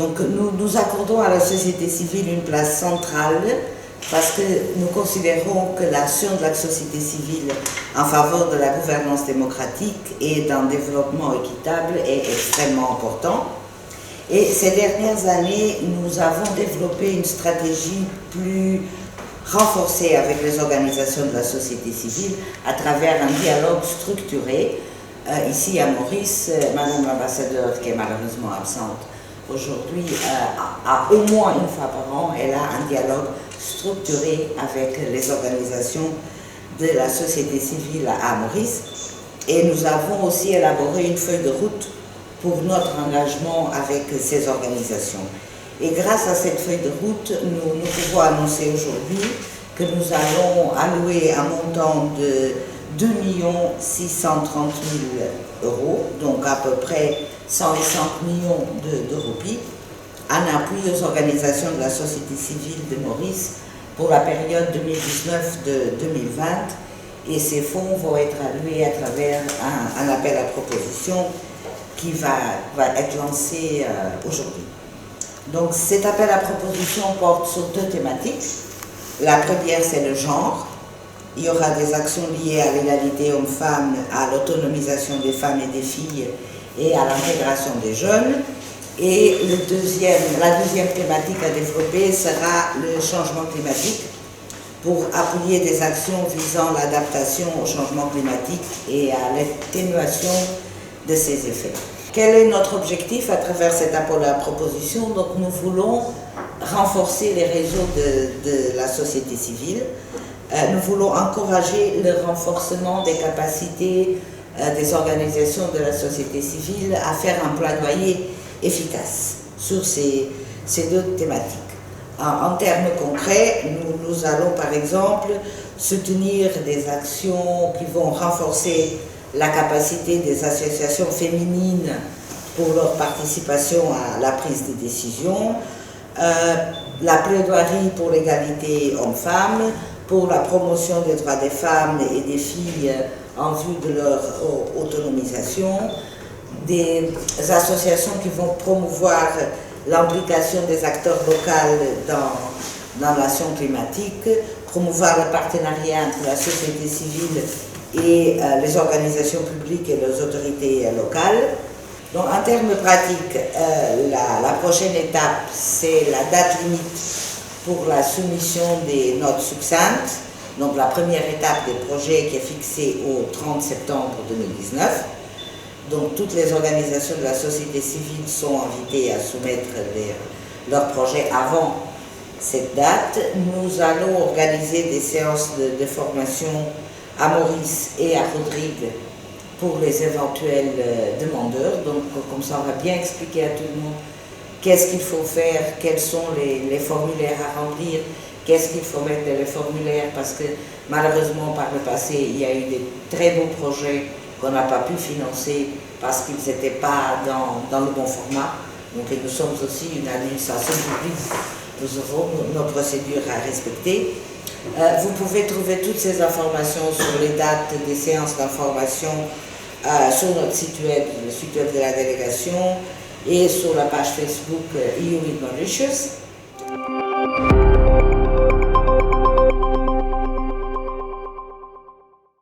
Donc nous accordons à la société civile une place centrale parce que nous considérons que l'action de la société civile en faveur de la gouvernance démocratique et d'un développement équitable est extrêmement important. Et ces dernières années, nous avons développé une stratégie plus renforcée avec les organisations de la société civile à travers un dialogue structuré. Ici à Maurice, Madame l'ambassadeur, qui est malheureusement absente aujourd'hui, au moins une fois par an, elle a un dialogue structuré avec les organisations de la société civile à Maurice. Et nous avons aussi élaboré une feuille de route pour notre engagement avec ces organisations. Et grâce à cette feuille de route, nous pouvons annoncer aujourd'hui que nous allons allouer un montant de 2 630 000 €, donc à peu près 105 millions de roupies, en appui aux organisations de la société civile de Maurice pour la période 2019-2020. Et ces fonds vont être alloués à travers un appel à proposition qui va être lancé aujourd'hui. Donc cet appel à proposition porte sur 2 thématiques. La première, c'est le genre. Il y aura des actions liées à l'égalité hommes-femmes, à l'autonomisation des femmes et des filles et à l'intégration des jeunes. Et la deuxième thématique à développer sera le changement climatique pour appuyer des actions visant l'adaptation au changement climatique et à l'atténuation de ses effets. Quel est notre objectif à travers cet appel à proposition? Donc nous voulons renforcer les réseaux de la société civile. Nous voulons encourager le renforcement des capacités des organisations de la société civile à faire un plaidoyer efficace sur ces 2 thématiques. En termes concrets, nous allons par exemple soutenir des actions qui vont renforcer la capacité des associations féminines pour leur participation à la prise de décision, la plaidoirie pour l'égalité hommes-femmes, pour la promotion des droits des femmes et des filles en vue de leur autonomisation, des associations qui vont promouvoir l'implication des acteurs locaux dans l'action climatique, promouvoir le partenariat entre la société civile et les organisations publiques et les autorités locales. Donc en termes pratiques, la prochaine étape, c'est la date limite pour la soumission des notes succinctes. Donc la première étape des projets qui est fixée au 30 septembre 2019. Donc toutes les organisations de la société civile sont invitées à soumettre leurs projets avant cette date. Nous allons organiser des séances de formation à Maurice et à Rodrigue pour les éventuels demandeurs. Donc comme ça on va bien expliquer à tout le monde qu'est-ce qu'il faut faire, quels sont les formulaires à remplir, qu'est-ce qu'il faut mettre dans les formulaires, parce que malheureusement par le passé il y a eu des très beaux projets qu'on n'a pas pu financer parce qu'ils n'étaient pas dans le bon format. Donc nous sommes aussi une administration publique, nous avons nos procédures à respecter. Vous pouvez trouver toutes ces informations sur les dates des séances d'information sur notre site web, le site web de la délégation, et sur la page Facebook EU with Mauritius.